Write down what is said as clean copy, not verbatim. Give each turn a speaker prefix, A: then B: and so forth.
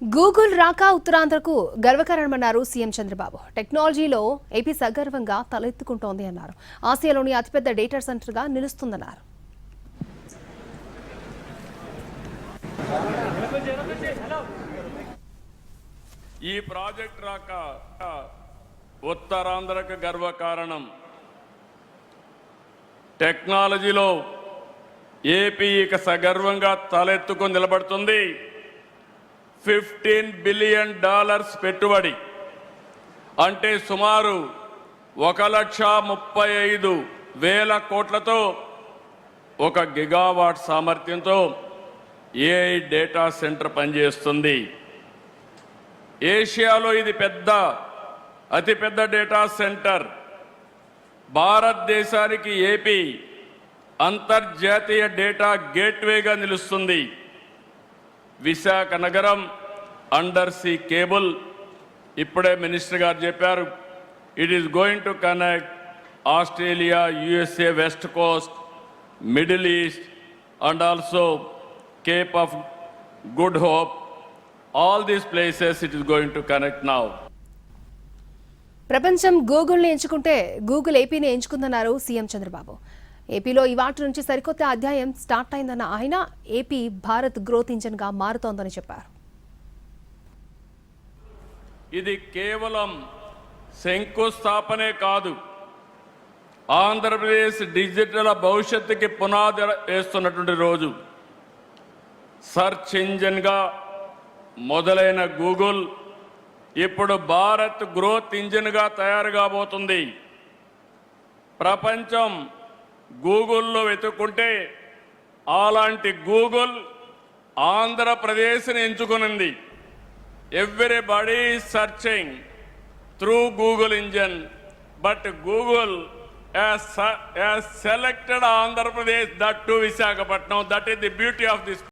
A: Google రాక ఉత్తరాంధ్రకు గర్వకారణమన్నారు CM Chandrababu. టెక్నాలజీలో ఏపీ సగర్వంగా తలెత్తుకుంటోంది అన్నారు. ఆసియాలోని అతిపెద్ద డేటా సెంటర్గా నిలుస్తుందన్నారు.
B: ఈ ప్రాజెక్ట్ రాక ఉత్తరాంధ్రకు గర్వకారణం. టెక్నాలజీలో ఏపీ ఇక సగర్వంగా తలెత్తుకొని నిలబడుతుంది. $15 బిలియన్ పెట్టుబడి అంటే సుమారు 1,35,000 కోట్లతో 1 గిగావాట్ సామర్థ్యంతో ఏఐ డేటా సెంటర్ పనిచేస్తుంది. ఏషియాలో ఇది అతిపెద్ద డేటా సెంటర్. భారతదేశానికి ఏపీ అంతర్జాతీయ డేటా గేట్వేగా నిలుస్తుంది. విశాఖ నగరం అండర్ సీ కేబుల్ ఇప్పుడే మినిస్టర్ గారు చెప్పారు. It is going to connect Australia, USA, west Coast, middle east and also Cape of good hope. All these places it is going to connect now.
A: ప్రపంచం గూగుల్ని ఎంచుకుంటే Google ఏపీని ఎంచుకుందన్నారు CM Chandrababu. ఏపీలో ఇవాటి నుంచి సరికొత్త అధ్యాయం స్టార్ట్ అయిందన్న ఆయన ఏపీ భారత్ గ్రోత్ ఇంజన్గా మారుతోందని చెప్పారు.
B: ఇది కేవలం శంకుస్థాపనే కాదు, ఆంధ్రప్రదేశ్ డిజిటల్ భవిష్యత్తుకి పునాది వేస్తున్నటువంటి రోజు. సర్చ్ ఇంజన్గా మొదలైన గూగుల్ ఇప్పుడు భారత్ గ్రోత్ ఇంజిన్గా తయారు కాబోతుంది. ప్రపంచం గూగుల్లో వెతుక్కుంటే అలాంటి గూగుల్ ఆంధ్రప్రదేశ్ని ఎంచుకునింది. Everybody searching through Google engine, but Google has selected Andhra Pradesh, that too Visakhapatnam. That is the beauty of this.